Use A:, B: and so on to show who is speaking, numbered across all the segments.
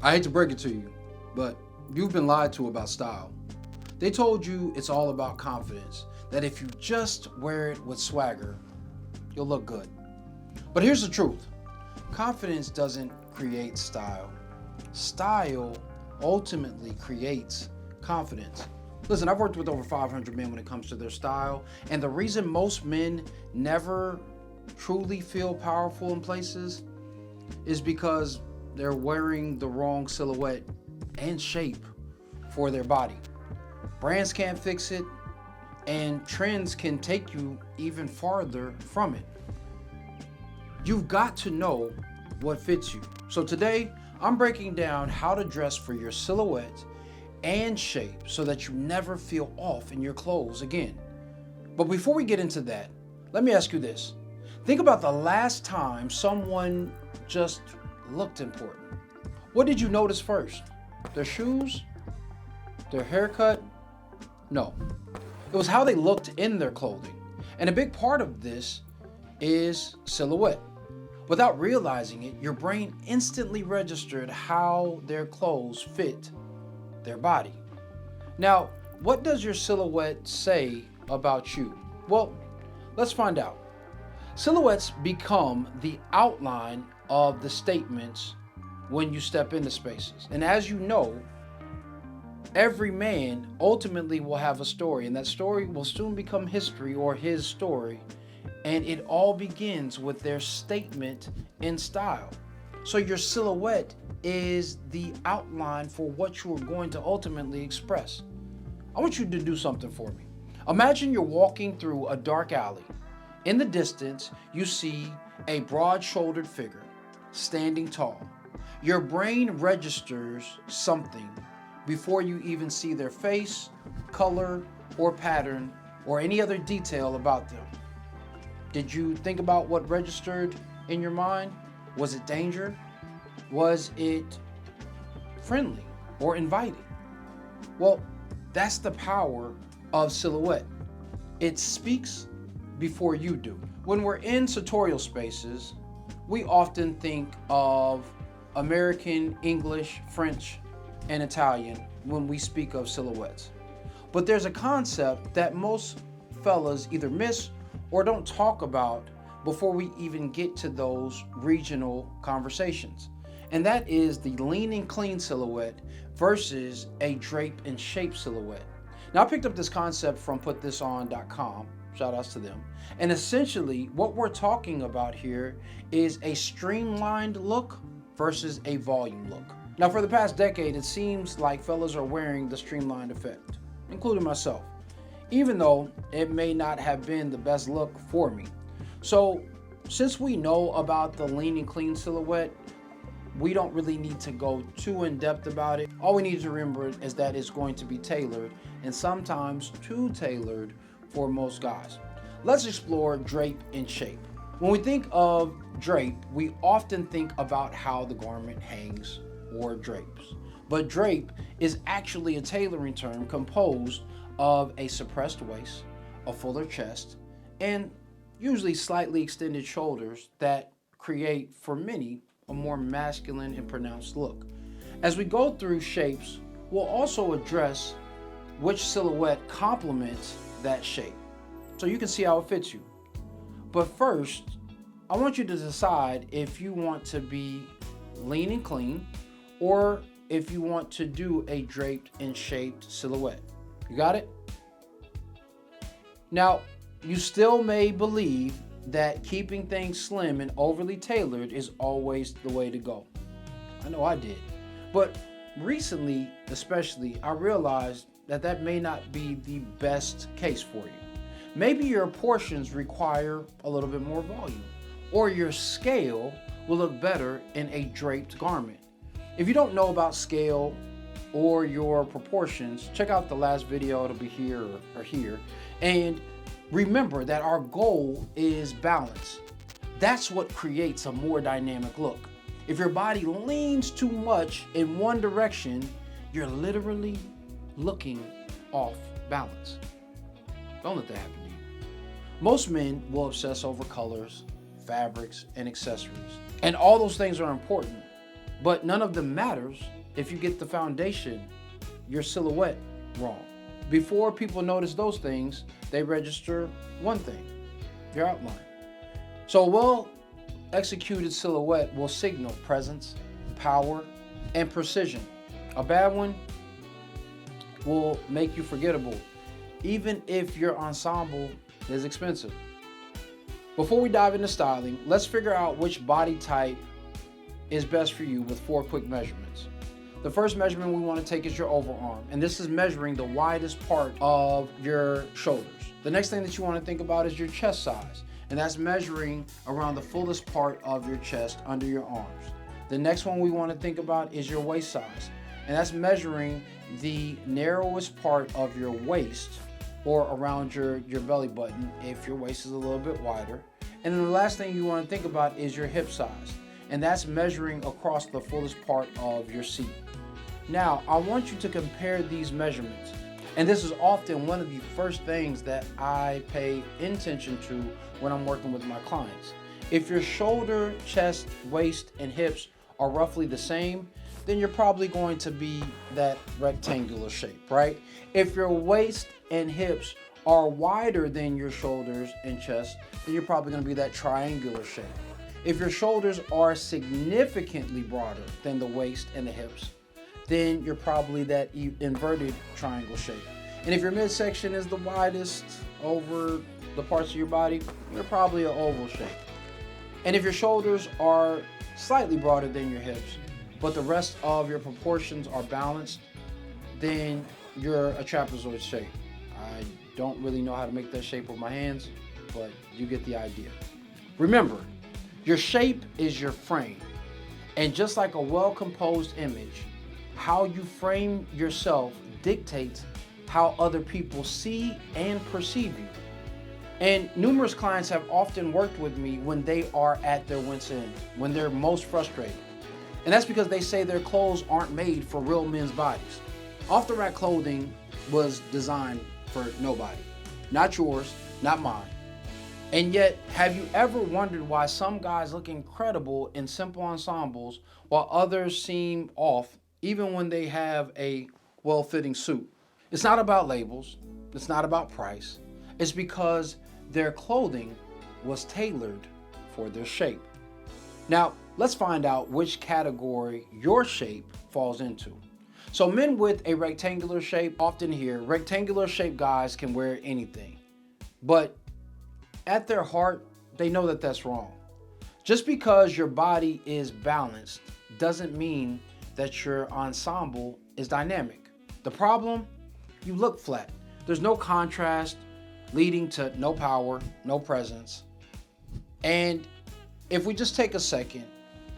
A: I hate to break it to you, but you've been lied to about style. They told you it's all about confidence, that if you just wear it with swagger, you'll look good. But here's the truth. Confidence doesn't create style. Style ultimately creates confidence. Listen, I've worked with over 500 men when it comes to their style, and the reason most men never truly feel powerful in places is because they're wearing the wrong silhouette and shape for their body. Brands can't fix it, and trends can take you even farther from it. You've got to know what fits you. So today, I'm breaking down how to dress for your silhouette and shape so that you never feel off in your clothes again. But before we get into that, let me ask you this. Think about the last time someone just looked important. What did you notice first? Their shoes? Their haircut? No. It was how they looked in their clothing. And a big part of this is silhouette. Without realizing it, your brain instantly registered how their clothes fit their body. Now, what does your silhouette say about you? Well, let's find out. Silhouettes become the outline of the statements when you step into spaces. And as you know, every man ultimately will have a story, and that story will soon become history or his story. And it all begins with their statement in style. So your silhouette is the outline for what you are going to ultimately express. I want you to do something for me. Imagine you're walking through a dark alley. In the distance, you see a broad-shouldered figure standing tall. Your brain registers something before you even see their face, color, or pattern, or any other detail about them. Did you think about what registered in your mind? Was it danger? Was it friendly or inviting? Well, that's the power of silhouette. It speaks before you do. When we're in sartorial spaces, we often think of American, English, French, and Italian when we speak of silhouettes. But there's a concept that most fellas either miss or don't talk about before we even get to those regional conversations. And that is the lean and clean silhouette versus a drape and shape silhouette. Now, I picked up this concept from putthison.com, shout outs to them. And essentially what we're talking about here is a streamlined look versus a volume look. Now, for the past decade, it seems like fellas are wearing the streamlined effect, including myself, even though it may not have been the best look for me. So since we know about the lean and clean silhouette, we don't really need to go too in depth about it. All we need to remember is that it's going to be tailored, and sometimes too tailored for most guys. Let's explore drape and shape. When we think of drape, we often think about how the garment hangs or drapes. But drape is actually a tailoring term composed of a suppressed waist, a fuller chest, and usually slightly extended shoulders that create, for many, a more masculine and pronounced look. As we go through shapes, we'll also address which silhouette complements that shape, so you can see how it fits you. But first, I want you to decide if you want to be lean and clean or if you want to do a draped and shaped silhouette. You got it? Now, you still may believe that keeping things slim and overly tailored is always the way to go. I know I did. But recently, especially, I realized that that may not be the best case for you. Maybe your portions require a little bit more volume, or your scale will look better in a draped garment. If you don't know about scale or your proportions, check out the last video, it'll be here or here. And remember that our goal is balance. That's what creates a more dynamic look. If your body leans too much in one direction, you're literally looking off balance. Don't let that happen to you. Most men will obsess over colors, fabrics, and accessories. And all those things are important, but none of them matters if you get the foundation, your silhouette wrong. Before people notice those things, they register one thing, your outline. So a well-executed silhouette will signal presence, power, and precision. A bad one will make you forgettable, even if your ensemble is expensive. Before we dive into styling, let's figure out which body type is best for you with 4 quick measurements. The first measurement we want to take is your overarm, and this is measuring the widest part of your shoulders. The next thing that you want to think about is your chest size, and that's measuring around the fullest part of your chest under your arms. The next one we want to think about is your waist size, and that's measuring the narrowest part of your waist or around your belly button if your waist is a little bit wider. And then the last thing you want to think about is your hip size, and that's measuring across the fullest part of your seat. Now, I want you to compare these measurements, and this is often one of the first things that I pay attention to when I'm working with my clients. If your shoulder, chest, waist, and hips are roughly the same, then you're probably going to be that rectangular shape, right? If your waist and hips are wider than your shoulders and chest, then you're probably going to be that triangular shape. If your shoulders are significantly broader than the waist and the hips, then you're probably that inverted triangle shape. And if your midsection is the widest over the parts of your body, you're probably an oval shape. And if your shoulders are slightly broader than your hips, but the rest of your proportions are balanced, then you're a trapezoid shape. I don't really know how to make that shape with my hands, but you get the idea. Remember, your shape is your frame. And just like a well-composed image, how you frame yourself dictates how other people see and perceive you. And numerous clients have often worked with me when they are at their wit's end, when they're most frustrated. And that's because they say their clothes aren't made for real men's bodies. Off-the-rack clothing was designed for nobody. Not yours, not mine. And yet, have you ever wondered why some guys look incredible in simple ensembles while others seem off even when they have a well-fitting suit? It's not about labels. It's not about price. It's because their clothing was tailored for their shape. Now, let's find out which category your shape falls into. So men with a rectangular shape often hear rectangular shaped guys can wear anything. But at their heart, they know that that's wrong. Just because your body is balanced doesn't mean that your ensemble is dynamic. The problem? You look flat. There's no contrast, leading to no power, no presence. And if we just take a second,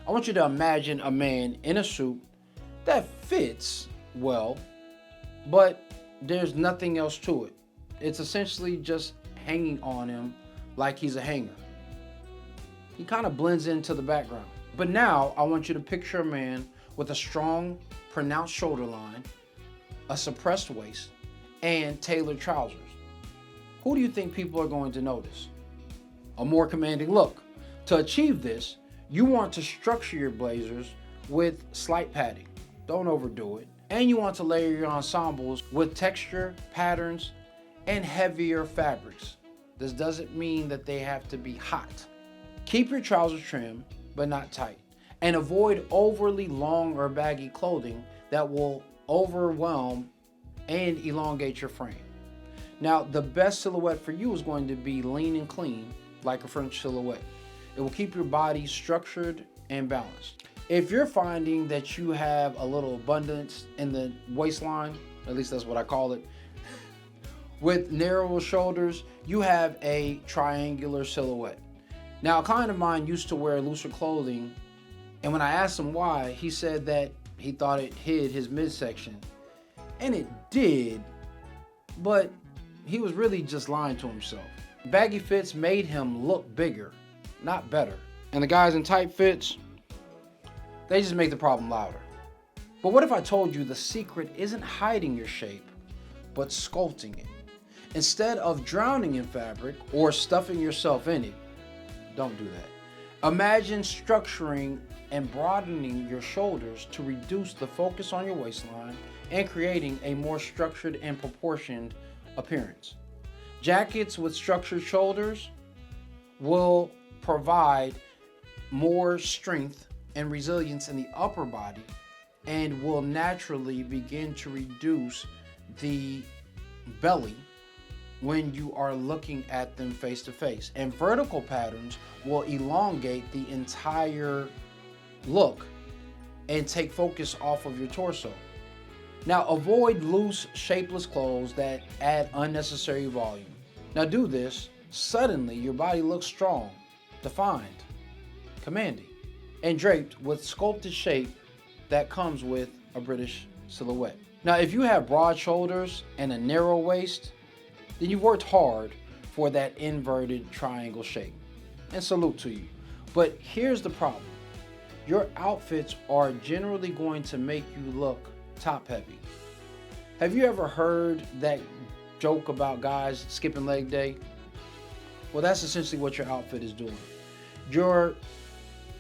A: I want you to imagine a man in a suit that fits well, but there's nothing else to it. It's essentially just hanging on him like he's a hanger. He kind of blends into the background. But now I want you to picture a man with a strong, pronounced shoulder line, a suppressed waist, and tailored trousers. Who do you think people are going to notice? A more commanding look. To achieve this, you want to structure your blazers with slight padding. Don't overdo it. And you want to layer your ensembles with texture, patterns, and heavier fabrics. This doesn't mean that they have to be hot. Keep your trousers trim, but not tight. And avoid overly long or baggy clothing that will overwhelm and elongate your frame. Now, the best silhouette for you is going to be lean and clean, like a French silhouette. It will keep your body structured and balanced. If you're finding that you have a little abundance in the waistline, at least that's what I call it, with narrow shoulders, you have a triangular silhouette. Now, a client of mine used to wear looser clothing, and when I asked him why, he said that he thought it hid his midsection. And it did, but he was really just lying to himself. Baggy fits made him look bigger, not better. And the guys in tight fits, they just make the problem louder. But what if I told you the secret isn't hiding your shape, but sculpting it? Instead of drowning in fabric or stuffing yourself in it, don't do that. Imagine structuring and broadening your shoulders to reduce the focus on your waistline and creating a more structured and proportioned appearance. Jackets with structured shoulders will provide more strength and resilience in the upper body and will naturally begin to reduce the belly when you are looking at them face to face. And vertical patterns will elongate the entire look and take focus off of your torso. Now, avoid loose, shapeless clothes that add unnecessary volume. Now, do this, suddenly your body looks strong, defined, commanding, and draped with sculpted shape that comes with a British silhouette. Now, if you have broad shoulders and a narrow waist, then you've worked hard for that inverted triangle shape. And salute to you. But here's the problem. Your outfits are generally going to make you look top heavy. Have you ever heard that joke about guys skipping leg day? Well, that's essentially what your outfit is doing. Your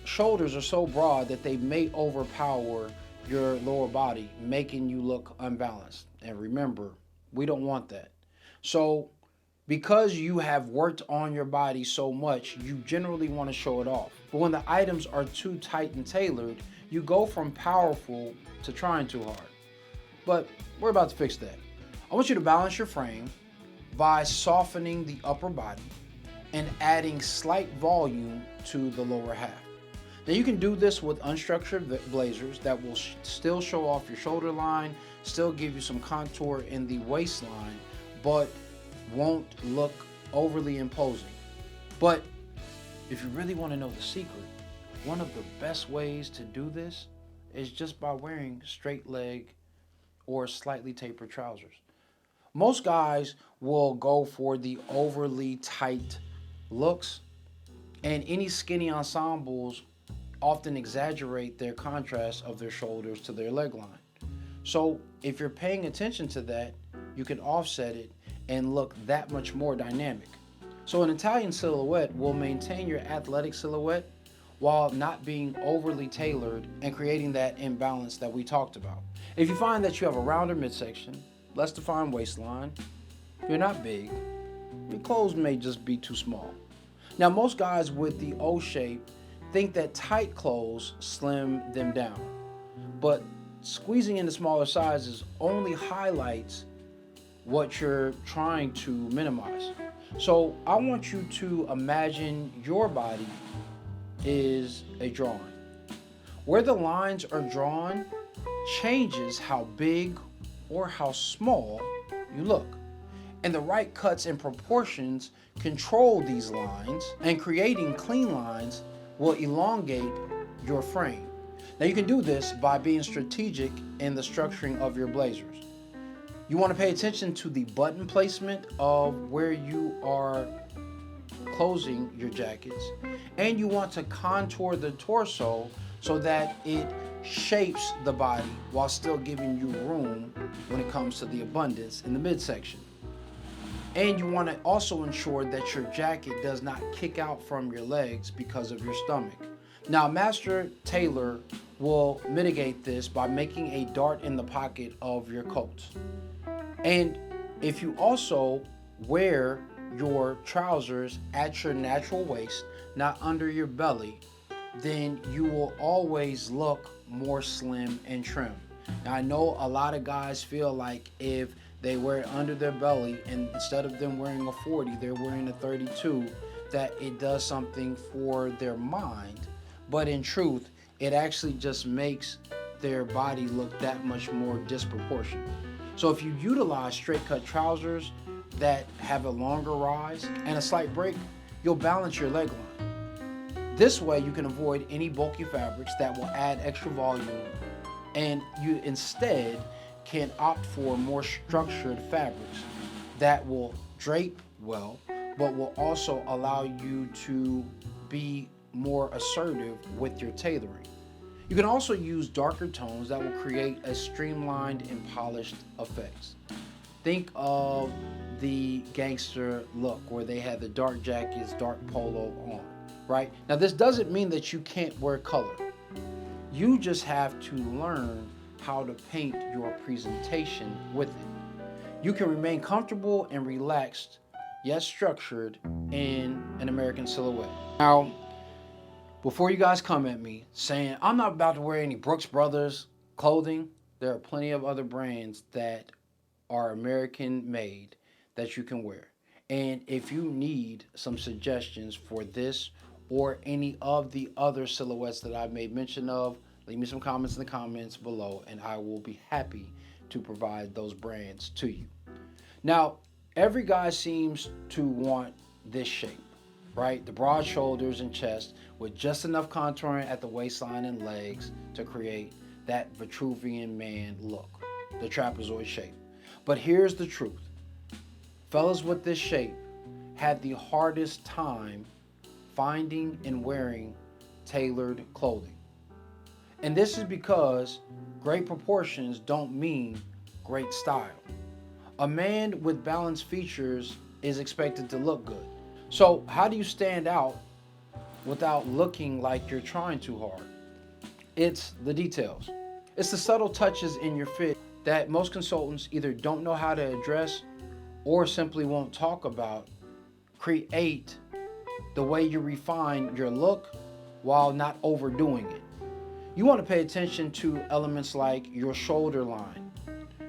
A: shoulders are so broad that they may overpower your lower body, making you look unbalanced. And remember, we don't want that. So because you have worked on your body so much, you generally want to show it off. But when the items are too tight and tailored, you go from powerful to trying too hard. But we're about to fix that. I want you to balance your frame by softening the upper body and adding slight volume to the lower half. Now you can do this with unstructured blazers that will still show off your shoulder line, still give you some contour in the waistline, but won't look overly imposing. But if you really want to know the secret, one of the best ways to do this is just by wearing straight leg or slightly tapered trousers. Most guys will go for the overly tight looks, and any skinny ensembles often exaggerate their contrast of their shoulders to their leg line. So if you're paying attention to that, you can offset it and look that much more dynamic. So an Italian silhouette will maintain your athletic silhouette while not being overly tailored and creating that imbalance that we talked about. If you find that you have a rounder midsection, less defined waistline, you're not big, your clothes may just be too small. Now, most guys with the O shape think that tight clothes slim them down, but squeezing into smaller sizes only highlights what you're trying to minimize. So I want you to imagine your body is a drawing. Where the lines are drawn changes how big or how small you look. And the right cuts and proportions control these lines, and creating clean lines will elongate your frame. Now you can do this by being strategic in the structuring of your blazers. You want to pay attention to the button placement of where you are closing your jackets, and you want to contour the torso so that it shapes the body while still giving you room when it comes to the abundance in the midsection. And you want to also ensure that your jacket does not kick out from your legs because of your stomach. Now, Master Tailor will mitigate this by making a dart in the pocket of your coats. And if you also wear your trousers at your natural waist, not under your belly, then you will always look more slim and trim. Now, I know a lot of guys feel like if they wear it under their belly and instead of them wearing a 40, they're wearing a 32, that it does something for their mind. But in truth, it actually just makes their body look that much more disproportionate. So if you utilize straight cut trousers that have a longer rise and a slight break, you'll balance your leg line. This way you can avoid any bulky fabrics that will add extra volume, and you instead can opt for more structured fabrics that will drape well, but will also allow you to be more assertive with your tailoring. You can also use darker tones that will create a streamlined and polished effect. Think of the gangster look where they had the dark jackets, dark polo on, right? Now this doesn't mean that you can't wear color. You just have to learn how to paint your presentation with it. You can remain comfortable and relaxed, yet structured in an American silhouette. Now, before you guys come at me saying I'm not about to wear any Brooks Brothers clothing, there are plenty of other brands that are American made that you can wear. And if you need some suggestions for this or any of the other silhouettes that I've made mention of, leave me some comments in the comments below and I will be happy to provide those brands to you. Now, every guy seems to want this shape, right? The broad shoulders and chest with just enough contouring at the waistline and legs to create that Vitruvian man look, the trapezoid shape. But here's the truth. Fellas with this shape had the hardest time finding and wearing tailored clothing. And this is because great proportions don't mean great style. A man with balanced features is expected to look good. So how do you stand out without looking like you're trying too hard? It's the details. It's the subtle touches in your fit that most consultants either don't know how to address or simply won't talk about. Create the way you refine your look while not overdoing it. You want to pay attention to elements like your shoulder line,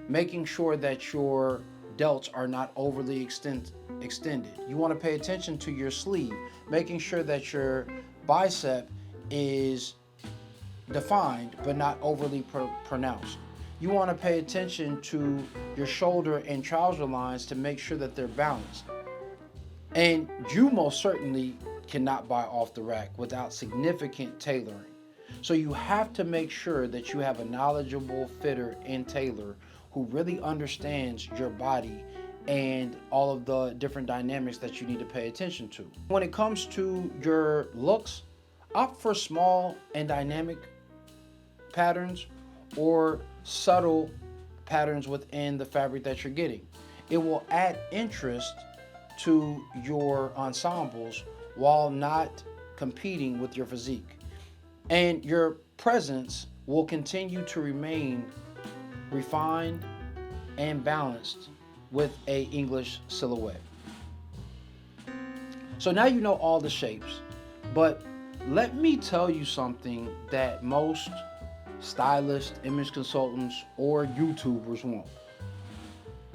A: making sure that your delts are not overly extended. You want to pay attention to your sleeve, making sure that your bicep is defined but not overly pronounced. You want to pay attention to your shoulder and trouser lines to make sure that they're balanced. And you most certainly cannot buy off the rack without significant tailoring. So you have to make sure that you have a knowledgeable fitter and tailor who really understands your body and all of the different dynamics that you need to pay attention to. When it comes to your looks, opt for small and dynamic patterns or subtle patterns within the fabric that you're getting. It will add interest to your ensembles while not competing with your physique. And your presence will continue to remain refined and balanced with a English silhouette. So now you know all the shapes, but let me tell you something that most stylists, image consultants, or YouTubers won't.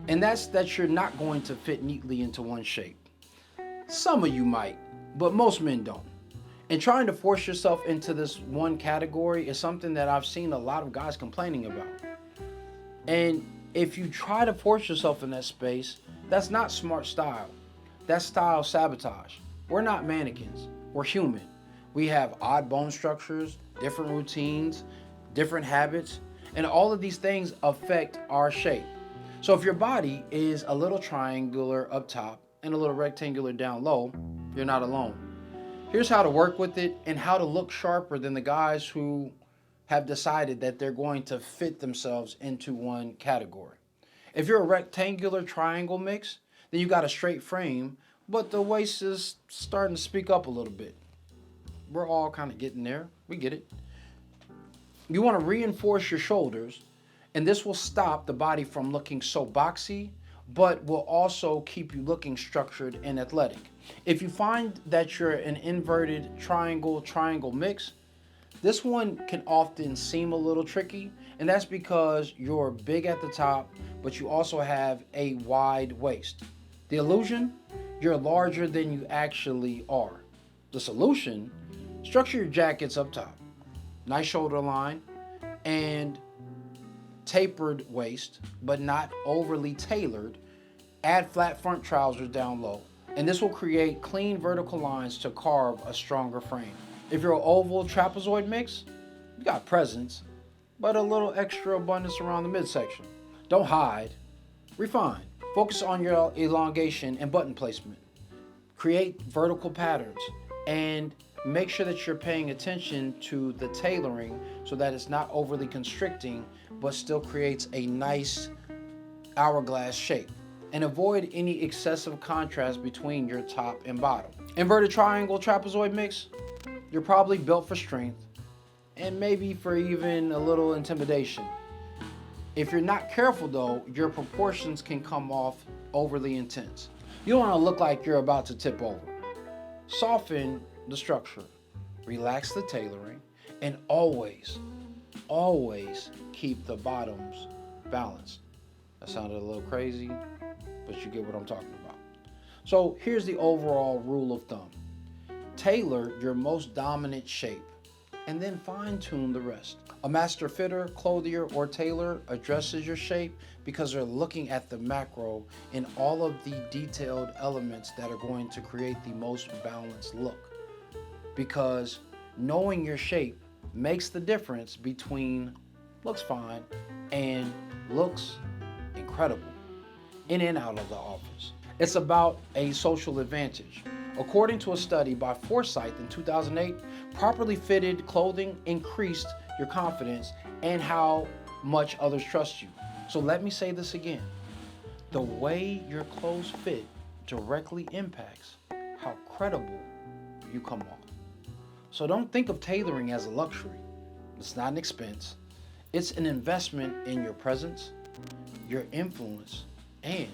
A: And that's that you're not going to fit neatly into one shape. Some of you might, but most men don't. And trying to force yourself into this one category is something that I've seen a lot of guys complaining about. And if you try to force yourself in that space, that's not smart style. That's style sabotage. We're not mannequins. We're human. We have odd bone structures, different routines, different habits, and all of these things affect our shape. So if your body is a little triangular up top and a little rectangular down low, you're not alone. Here's how to work with it and how to look sharper than the guys who have decided that they're going to fit themselves into one category. If you're a rectangular triangle mix, then you got a straight frame, but the waist is starting to speak up a little bit. We're all kind of getting there. We get it. You want to reinforce your shoulders, and this will stop the body from looking so boxy, but will also keep you looking structured and athletic. If you find that you're an inverted triangle mix, this one can often seem a little tricky, and that's because you're big at the top, but you also have a wide waist. The illusion, you're larger than you actually are. The solution, structure your jackets up top. Nice shoulder line and tapered waist, but not overly tailored. Add flat front trousers down low, and this will create clean vertical lines to carve a stronger frame. If you're an oval trapezoid mix, you got presence, but a little extra abundance around the midsection. Don't hide, refine. Focus on your elongation and button placement. Create vertical patterns and make sure that you're paying attention to the tailoring so that it's not overly constricting, but still creates a nice hourglass shape. And avoid any excessive contrast between your top and bottom. Inverted triangle trapezoid mix, you're probably built for strength, and maybe for even a little intimidation. If you're not careful though, your proportions can come off overly intense. You don't want to look like you're about to tip over. Soften the structure, relax the tailoring, and always keep the bottoms balanced. That sounded a little crazy, but you get what I'm talking about. So here's the overall rule of thumb. Tailor your most dominant shape and then fine tune the rest. A master fitter, clothier, or tailor addresses your shape because they're looking at the macro and all of the detailed elements that are going to create the most balanced look. Because knowing your shape makes the difference between looks fine and looks incredible in and out of the office. It's about a social advantage. According to a study by Forsyth in 2008, properly fitted clothing increased your confidence and how much others trust you. So let me say this again. The way your clothes fit directly impacts how credible you come off. So don't think of tailoring as a luxury. It's not an expense. It's an investment in your presence, your influence, and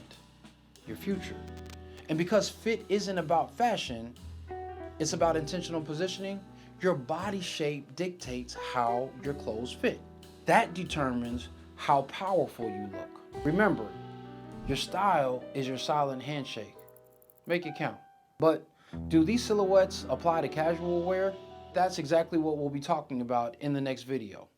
A: your future. And because fit isn't about fashion, it's about intentional positioning, your body shape dictates how your clothes fit. That determines how powerful you look. Remember, your style is your silent handshake. Make it count. But do these silhouettes apply to casual wear? That's exactly what we'll be talking about in the next video.